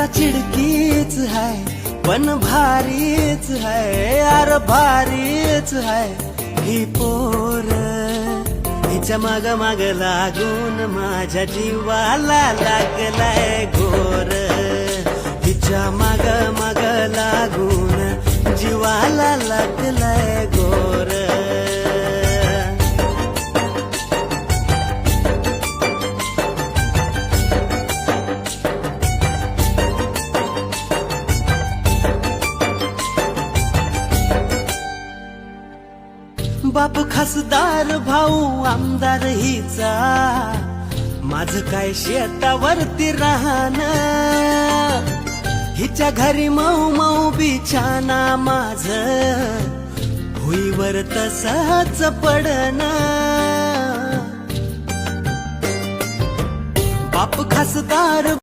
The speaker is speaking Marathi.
जरा चिडकीच है पण भारीच है, यार भारीच है ही पोर. हिच्या माग माग लागून माझ्या जीवाला लागलाय घोर. हिच्या माग माग लागून जीवाला लागलाय घोर. बाप खासदार भाऊ आमदार हिचा, माझं काय शेतावरती राहणं. हिच्या घरी मऊ मऊ बिछाना माझं भुईवर तसंच पडणं. बाप खासदार